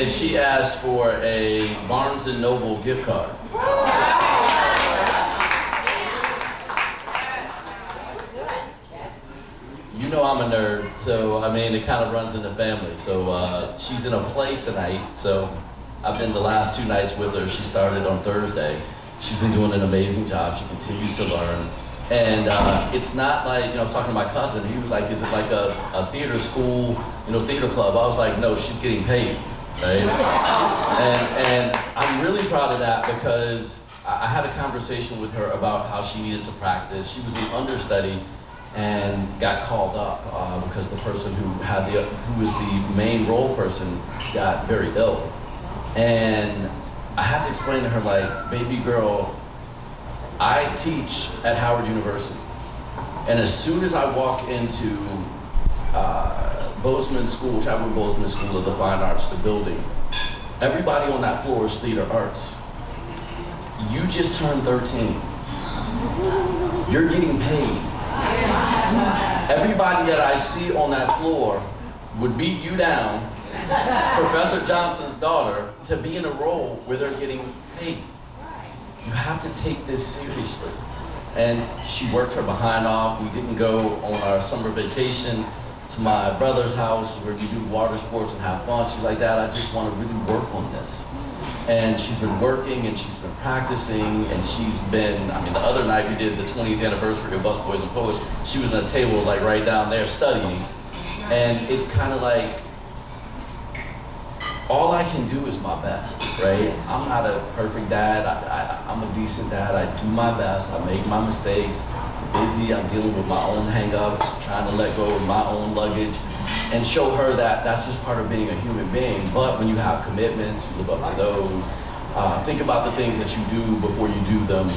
And she asked for a Barnes & Noble gift card. You know I'm a nerd, so I mean, it kind of runs in the family. So she's in a play tonight, so I've been the last 2 nights with her. She started on Thursday. She's been doing an amazing job. She continues to learn. And it's not like, I was talking to my cousin, he was like, is it like a theater school, theater club? I was like, no, she's getting paid, right? And I'm really proud of that because I had a conversation with her about how she needed to practice. She was an understudy and got called up because the person who was the main role person got very ill. And I had to explain to her, like, baby girl, I teach at Howard University. And as soon as I walk into Bozeman School, Chadwick Bozeman School of the Fine Arts, the building, everybody on that floor is theater arts. You just turned 13. You're getting paid. Everybody that I see on that floor would beat you down, Professor Johnson's daughter, to be in a role where they're getting paid. You have to take this seriously. And she worked her behind off. We didn't go on our summer vacation to my brother's house where we do water sports and have fun. She's like, Dad, I just want to really work on this. And she's been working and she's been practicing and she's been, the other night we did the 20th anniversary of Busboys and Poets. She was at a table like right down there studying. And it's kind of like, all I can do is my best, right? I'm not a perfect dad. I'm a decent dad. I do my best. I make my mistakes. I'm busy. I'm dealing with my own hang-ups, trying to let go of my own luggage, and show her that that's just part of being a human being. But when you have commitments, you live up to those. Think about the things that you do before you do them.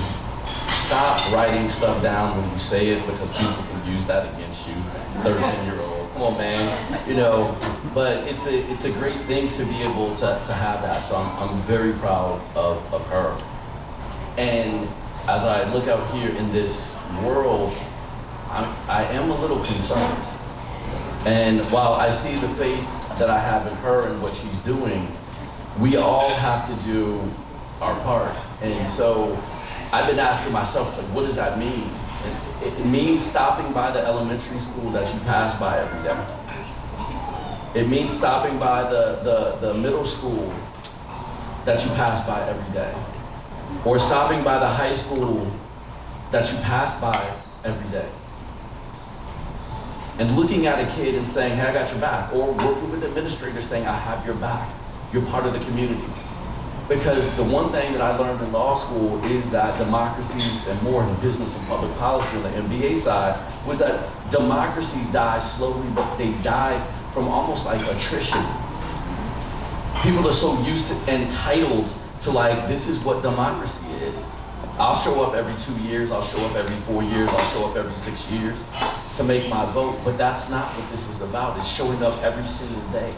Stop writing stuff down when you say it because people can use that against you. 13-year-old. Come on, man, but it's a great thing to be able to have that. So I'm very proud of her. And as I look out here in this world, I am a little concerned. And while I see the faith that I have in her and what she's doing, we all have to do our part. And so I've been asking myself, like, what does that mean? It means stopping by the elementary school that you pass by every day. It means stopping by the middle school that you pass by every day. Or stopping by the high school that you pass by every day. And looking at a kid and saying, hey, I got your back. Or working with administrators saying, I have your back. You're part of the community. Because the one thing that I learned in law school is that democracies, and more in business and public policy on the MBA side, was that democracies die slowly, but they die from almost like attrition. People are so used to, entitled to, like, this is what democracy is. I'll show up every 2 years, I'll show up every 4 years, I'll show up every 6 years to make my vote, but that's not what this is about. It's showing up every single day.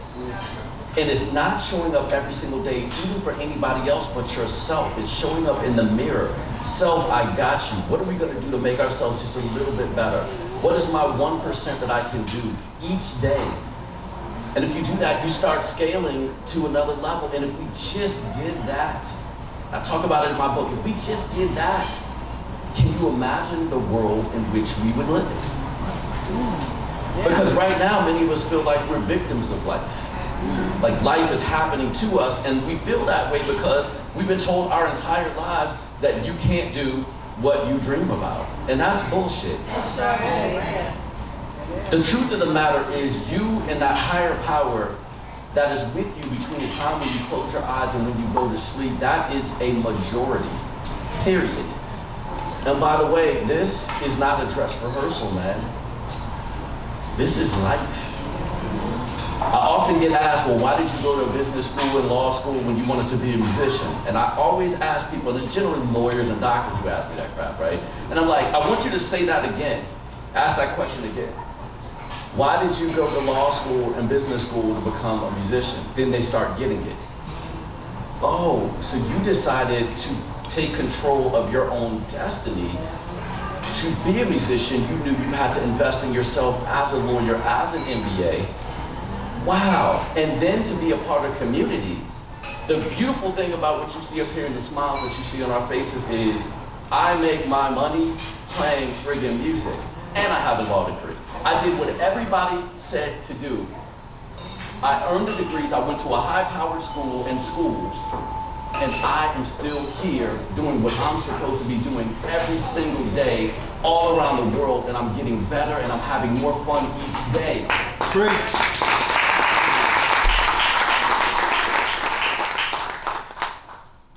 And it's not showing up every single day, even for anybody else but yourself. It's showing up in the mirror. Self, I got you. What are we gonna do to make ourselves just a little bit better? What is my 1% that I can do each day? And if you do that, you start scaling to another level. And if we just did that, I talk about it in my book, if we just did that, can you imagine the world in which we would live? Because right now, many of us feel like we're victims of life. Like life is happening to us, and we feel that way because we've been told our entire lives that you can't do what you dream about. And that's bullshit. The truth of the matter is you and that higher power that is with you between the time when you close your eyes and when you go to sleep, that is a majority, period. And by the way, this is not a dress rehearsal, man. This is life. I often get asked, well, why did you go to business school and law school when you wanted to be a musician? And I always ask people, and there's generally lawyers and doctors who ask me that crap, right? And I'm like, I want you to say that again. Ask that question again. Why did you go to law school and business school to become a musician? Then they start getting it. Oh, so you decided to take control of your own destiny. To be a musician, you knew you had to invest in yourself as a lawyer, as an MBA. Wow. And then to be a part of community. The beautiful thing about what you see up here and the smiles that you see on our faces is I make my money playing friggin' music. And I have a law degree. I did what everybody said to do. I earned the degrees. I went to a high-powered school and schools. And I am still here doing what I'm supposed to be doing every single day all around the world. And I'm getting better and I'm having more fun each day. Great.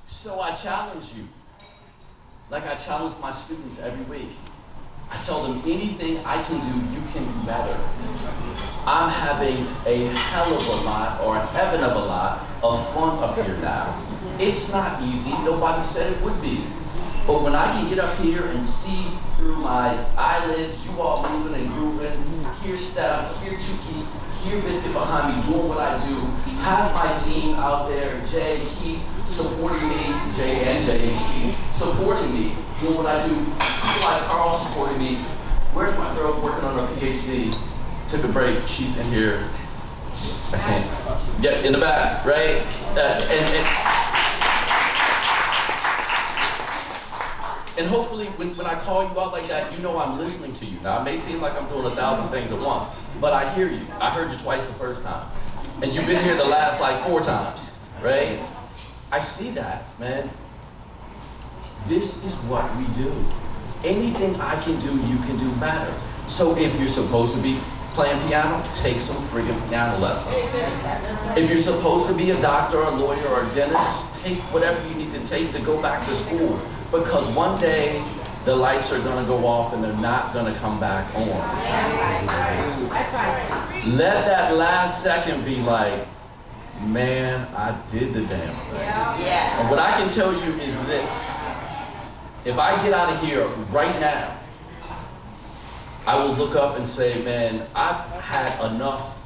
So I challenge you, like I challenge my students every week. I tell them anything I can do, you can do better. I'm having a hell of a lot, or a heaven of a lot, of fun up here now. It's not easy, nobody said it would be. But when I can get up here and see through my eyelids, you all moving and grooving, hear Steph, hear Chucky, hear Biscuit behind me doing what I do, have my team out there, Jay, Keith, supporting me, Jay and Keith, supporting me, doing what I do, people like Carl supporting me. Where's my girls working on her PhD? Took a break, she's in here. I can't. Get in the back, right? And hopefully when I call you out like that, you know I'm listening to you. Now, it may seem like I'm doing 1,000 things at once, but I hear you. I heard you twice the first time. And you've been here the last like 4 times, right? I see that, man. This is what we do. Anything I can do, you can do better. So if you're supposed to be playing piano, take some friggin' piano lessons. If you're supposed to be a doctor, a lawyer, or a dentist, take whatever you need to take to go back to school. Because one day, the lights are gonna go off and they're not gonna come back on. Let that last second be like, man, I did the damn thing. And what I can tell you is this. If I get out of here right now, I will look up and say, man, I've had enough.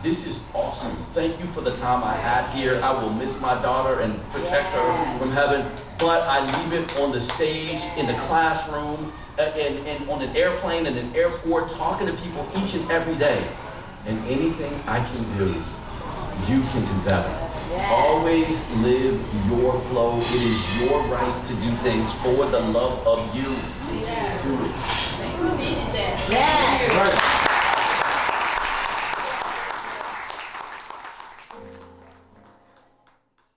This is awesome. Thank you for the time I had here. I will miss my daughter and protect her from heaven. But I leave it on the stage, in the classroom, and on an airplane, in an airport, talking to people each and every day. And anything I can do, you can do better. Always live your flow. It is your right to do things for the love of you. Do it. Yeah.